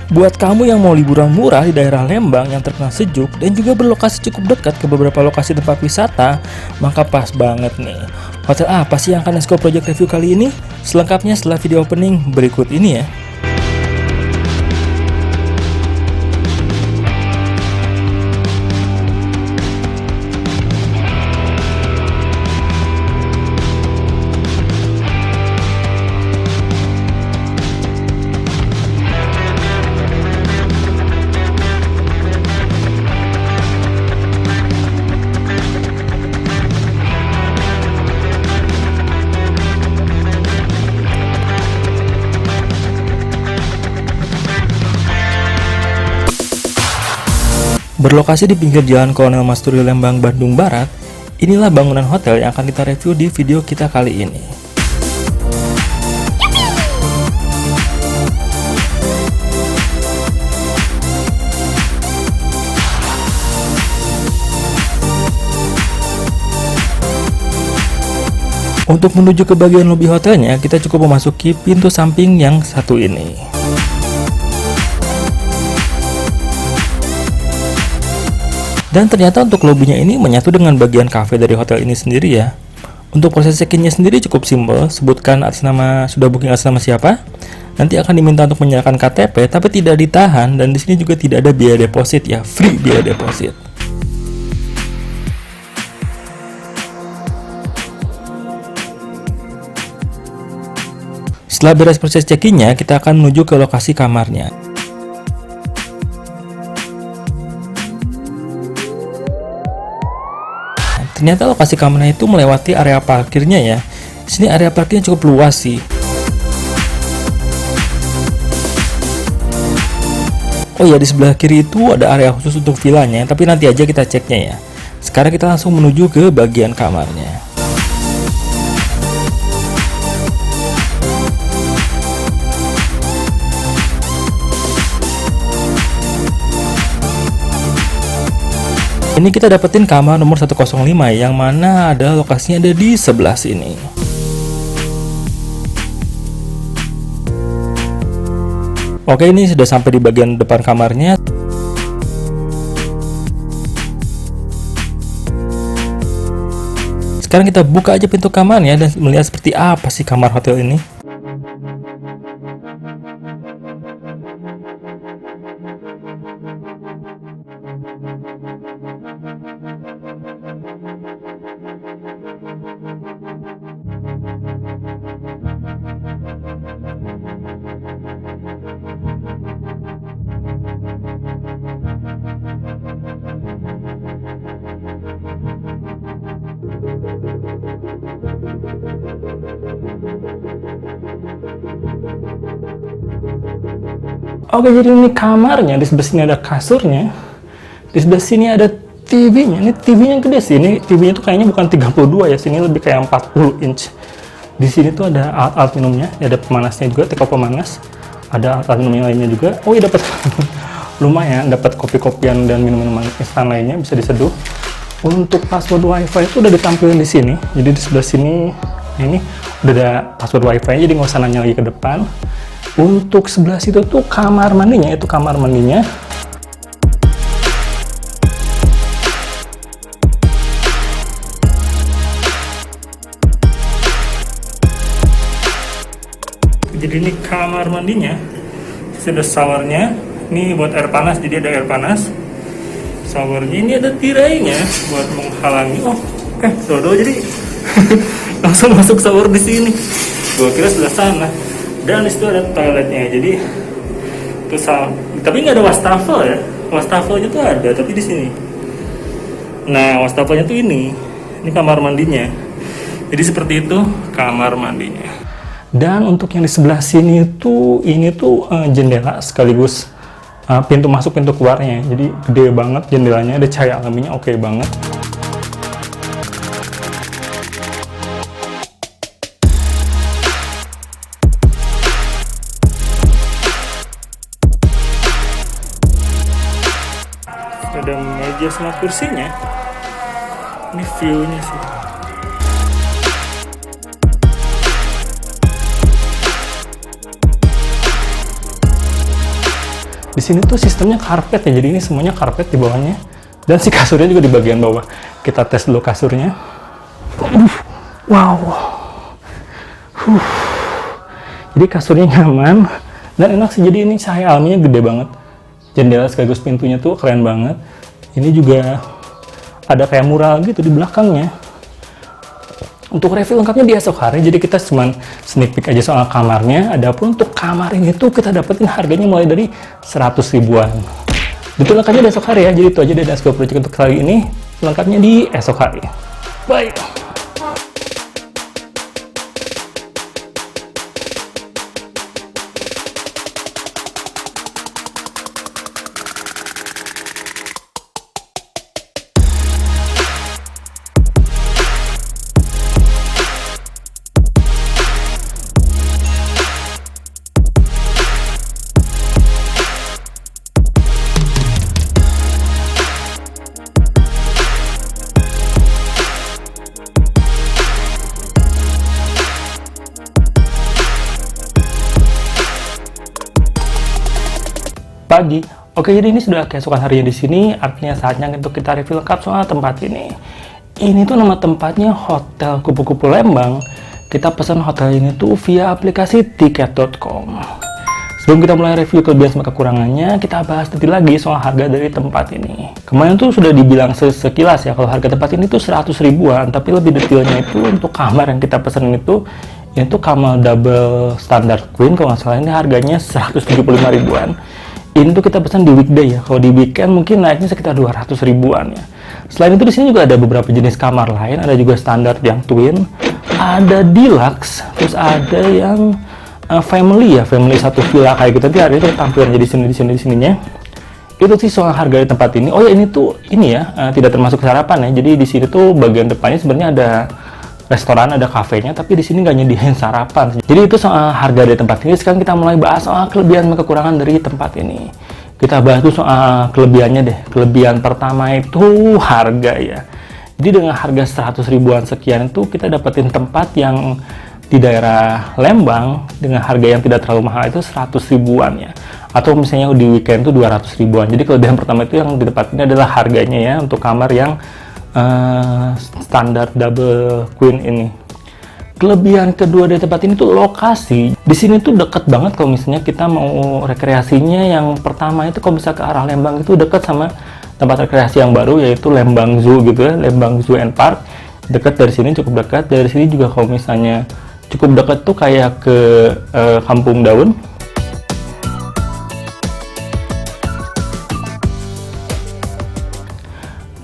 Buat kamu yang mau liburan murah di daerah Lembang yang terkenal sejuk dan juga berlokasi cukup dekat ke beberapa lokasi tempat wisata, maka pas banget nih. Hotel apa sih yang akan Esko Project review kali ini? Selengkapnya setelah video opening berikut ini ya. Berlokasi di pinggir Jalan Kolonel Masturi Lembang, Bandung Barat, inilah bangunan hotel yang akan kita review di video kita kali ini. Untuk menuju ke bagian lobi hotelnya, kita cukup memasuki pintu samping yang satu ini. Dan ternyata untuk lobinya ini menyatu dengan bagian cafe dari hotel ini sendiri ya. Untuk proses check-in-nya sendiri cukup simpel, sebutkan atas nama, sudah booking atas nama siapa. Nanti akan diminta untuk menyerahkan KTP, tapi tidak ditahan, dan di sini juga tidak ada biaya deposit ya, free biaya deposit. Setelah beres proses check-in-nya, kita akan menuju ke lokasi kamarnya. Ternyata lokasi kamarnya itu melewati area parkirnya ya. Di sini area parkirnya cukup luas sih. Oh ya, di sebelah kiri itu ada area khusus untuk villanya, tapi nanti aja kita ceknya ya. Sekarang kita langsung menuju ke bagian kamarnya. Ini kita dapetin kamar nomor 105 yang mana ada lokasinya ada di sebelah sini. Oke, ini sudah sampai di bagian depan kamarnya. Sekarang kita buka aja pintu kamarnya dan melihat seperti apa sih kamar hotel ini. Oke, jadi ini kamarnya, di sebelah sini ada kasurnya, di sebelah sini ada TV-nya. Ini TV-nya gede sih, ini TV-nya tuh kayaknya bukan 32 ya, sini lebih kayak 40 inch. Di sini tuh ada alat-alat minumnya, ada pemanasnya juga, teko pemanas, ada alat minum yang lainnya juga. Oh iya, dapat lumayan, dapat kopi-kopian dan minuman instan lainnya bisa diseduh. Untuk password WiFi itu udah ditampilkan di sini, jadi di sebelah sini ini udah ada password WiFi, jadi nggak usah nanya lagi ke depan. Untuk sebelah situ tuh kamar mandinya, itu kamar mandinya. Jadi ini kamar mandinya, sudah showernya, ini buat air panas, jadi ada air panas. Showernya ini ada tirainya buat menghalangi. Oh, dodo jadi langsung masuk shower di sini. Gua kira sebelah sana. Dan di situ ada toiletnya, jadi terus tapi nggak ada wastafel ya. Wastafelnya tuh ada, tapi di sini. Nah, wastafelnya tuh ini kamar mandinya. Jadi seperti itu kamar mandinya. Dan untuk yang di sebelah sini tuh ini tuh jendela sekaligus pintu masuk pintu keluarnya. Jadi gede banget jendelanya, ada cahaya alaminya oke banget. Ada meja sama kursinya. Ini view-nya sih. Di sini tuh sistemnya karpet ya, jadi ini semuanya karpet di bawahnya. Dan si kasurnya juga di bagian bawah. Kita tes dulu kasurnya. Wow. Jadi kasurnya nyaman dan enak sih. Jadi ini cahaya alaminya gede banget. Jendela sekaligus pintunya tuh keren banget. Ini juga ada kayak mural gitu di belakangnya. Untuk review lengkapnya di esok hari, jadi kita cuman sneak peek aja soal kamarnya. Adapun untuk kamar ini tuh kita dapetin harganya mulai dari 100 ribuan. Itu lengkapnya di esok hari ya, jadi itu aja dari Dasko Project untuk kali ini. Lengkapnya di esok hari. Bye! Pagi. Oke, jadi ini sudah keesokan harinya di sini, artinya saatnya untuk kita review lengkap soal tempat ini. Ini tuh nama tempatnya Hotel Kupu-Kupu Lembang. Kita pesan hotel ini tuh via aplikasi tiket.com. Sebelum kita mulai review kelebihan sama kekurangannya, kita bahas detail lagi soal harga dari tempat ini. Kemarin tuh sudah dibilang sekilas ya, kalau harga tempat ini tuh 100 ribuan, tapi lebih detailnya itu untuk kamar yang kita pesan itu kamar double standard queen, kalau nggak salah ini harganya 175 ribuan. Ini tuh kita pesan di weekday ya. Kalau di weekend mungkin naiknya sekitar 200 ribuan ya. Selain itu di sini juga ada beberapa jenis kamar lain, ada juga standar yang twin, ada deluxe, terus ada yang family ya, family satu villa kayak gitu. Nanti hari itu tampilan jadi di sininya. Itu sih soal harga di tempat ini. Oh ya, ini ya tidak termasuk sarapan ya. Jadi di sini tuh bagian depannya sebenarnya ada restoran, ada kafenya, tapi di sini nggak nyediain sarapan. Jadi itu soal harga dari tempat ini. Sekarang kita mulai bahas soal kelebihan dan kekurangan dari tempat ini. Kita bahas tuh soal kelebihannya deh. Kelebihan pertama itu harga ya. Jadi dengan harga 100 ribuan sekian itu kita dapetin tempat yang di daerah Lembang dengan harga yang tidak terlalu mahal, itu 100 ribuan ya. Atau misalnya di weekend itu 200 ribuan. Jadi kelebihan pertama itu yang di tempat ini adalah harganya ya, untuk kamar yang standar double queen ini. Kelebihan kedua dari tempat ini tuh lokasi. Di sini tuh deket banget kalau misalnya kita mau rekreasinya. Yang pertama itu kalau bisa ke arah Lembang itu deket sama tempat rekreasi yang baru, yaitu Lembang Zoo gitu ya, Lembang Zoo and Park. Deket dari sini, cukup dekat. Dari sini juga kalau misalnya cukup dekat tuh kayak ke Kampung Daun.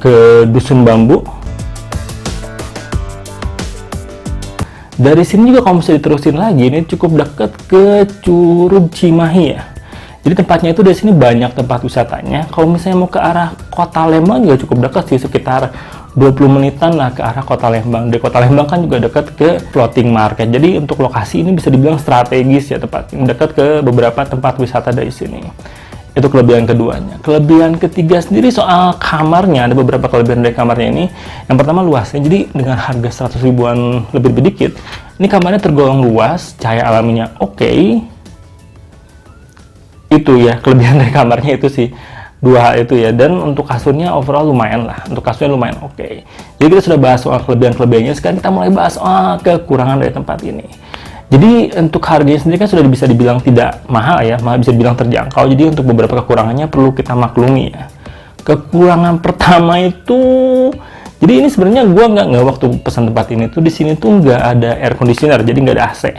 Ke Dusun Bambu. Dari sini juga kalau bisa diterusin lagi, ini cukup dekat ke Curug Cimahi ya. Jadi tempatnya itu dari sini banyak tempat wisatanya. Kalau misalnya mau ke arah Kota Lembang juga cukup dekat sih, sekitar 20 menitan lah ke arah Kota Lembang. Dari Kota Lembang kan juga dekat ke floating market. Jadi untuk lokasi ini bisa dibilang strategis ya, tempat ini dekat ke beberapa tempat wisata dari sini. Itu kelebihan keduanya. Kelebihan ketiga sendiri soal kamarnya, ada beberapa kelebihan dari kamarnya ini. Yang pertama luasnya, jadi dengan harga 100 ribuan lebih dikit, ini kamarnya tergolong luas, cahaya alaminya oke. Itu ya kelebihan dari kamarnya itu sih, dua hal itu ya. Dan untuk kasurnya overall lumayan lah, untuk kasurnya lumayan oke. Jadi kita sudah bahas soal kelebihan-kelebihannya, sekarang kita mulai bahas soal kekurangan dari tempat ini. Jadi untuk harganya sendiri kan sudah bisa dibilang tidak mahal ya, malah bisa dibilang terjangkau. Jadi untuk beberapa kekurangannya perlu kita maklumi ya. Kekurangan pertama itu, jadi ini sebenarnya gua nggak waktu pesan tempat ini tuh di sini tuh nggak ada air conditioner, jadi nggak ada AC.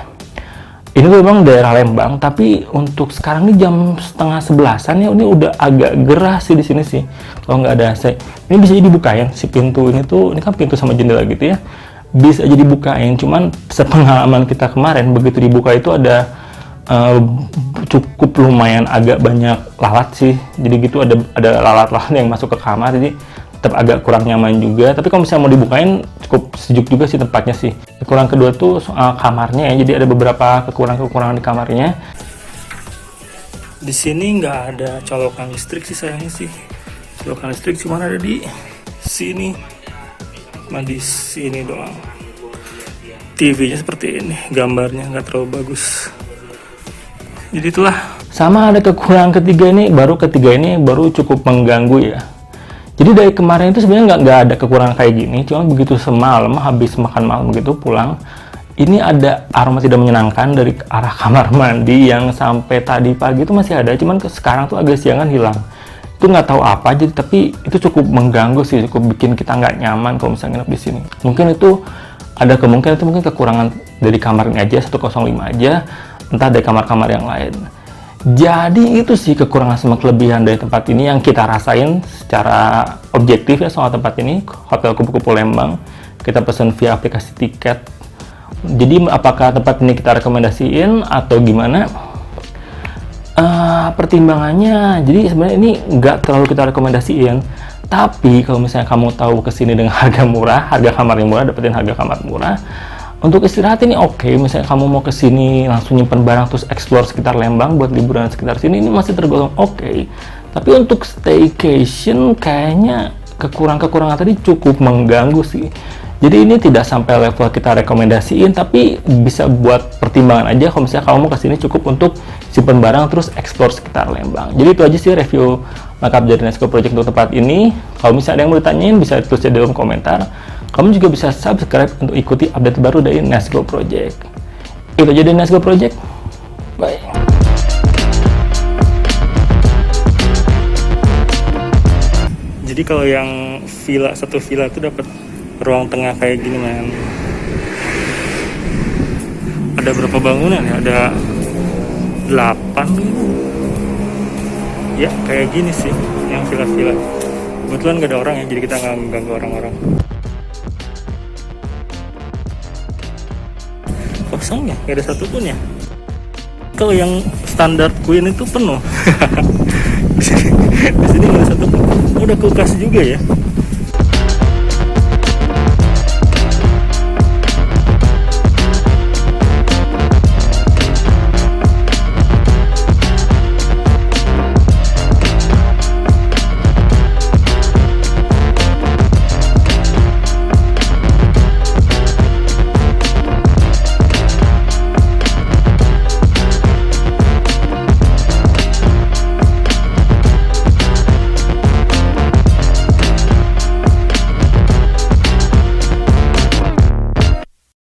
Ini tuh memang daerah Lembang, tapi untuk sekarang ini jam setengah 11-an ya, ini udah agak gerah sih di sini sih. Kalau nggak ada AC, ini bisa dibukain si pintu ini tuh, ini kan pintu sama jendela gitu ya. Bisa aja dibukain, cuman sepengalaman kita kemarin begitu dibuka itu ada cukup lumayan agak banyak lalat sih. Jadi gitu ada lalat-lalat yang masuk ke kamar, jadi tetap agak kurang nyaman juga. Tapi kalau misalnya mau dibukain cukup sejuk juga sih tempatnya sih. Kekurangan kedua tuh soal kamarnya ya, jadi ada beberapa kekurangan di kamarnya. Di sini nggak ada colokan listrik sih sayangnya sih. Colokan listrik cuma ada di sini. Di sini doang. TV-nya seperti ini, gambarnya nggak terlalu bagus. Jadi itulah. Sama ada kekurangan ketiga ini baru cukup mengganggu ya. Jadi dari kemarin itu sebenarnya nggak ada kekurangan kayak gini, cuma begitu semalam habis makan malam begitu pulang, ini ada aroma tidak menyenangkan dari arah kamar mandi yang sampai tadi pagi itu masih ada, cuman sekarang tuh agak siangan hilang. Itu nggak tahu apa, jadi tapi itu cukup mengganggu sih, cukup bikin kita nggak nyaman kalau misalnya nginep di sini. Mungkin itu ada kemungkinan itu mungkin kekurangan dari kamar ini aja, 105 aja, entah dari kamar-kamar yang lain. Jadi itu sih kekurangan sama kelebihan dari tempat ini yang kita rasain secara objektif ya soal tempat ini, Hotel Kupu-Kupu Lembang. Kita pesan via aplikasi tiket. Jadi apakah tempat ini kita rekomendasiin atau gimana? Pertimbangannya, jadi sebenarnya ini nggak terlalu kita rekomendasiin. Tapi kalau misalnya kamu tahu kesini dengan harga murah, harga kamar yang murah, dapetin harga kamar murah, untuk istirahat ini oke. Misalnya kamu mau kesini langsung nyimpen barang terus explore sekitar Lembang buat liburan sekitar sini, ini masih tergolong oke. Tapi untuk staycation kayaknya kekurangan tadi cukup mengganggu sih. Jadi ini tidak sampai level kita rekomendasiin, tapi bisa buat pertimbangan aja kalau misalnya kamu mau kesini cukup untuk simpen barang terus explore sekitar Lembang. Jadi itu aja sih review lengkap dari Nesco Project untuk tempat ini. Kalau misalnya ada yang mau ditanyain bisa tulis di dalam komentar. Kamu juga bisa subscribe untuk ikuti update baru dari Nesco Project. Itu aja dari Nesco Project. Bye. Jadi kalau yang satu villa itu dapat ruang tengah kayak gini man. Ada berapa bangunan ya? Ada 8 ya, kayak gini sih yang villa-villa. Kebetulan gak ada orang ya, jadi kita nggak mengganggu orang-orang. Kosong ya, gak ada satupun ya. Kalau yang standar queen itu penuh. Di sini nggak ada satupun. Udah kulkas juga ya.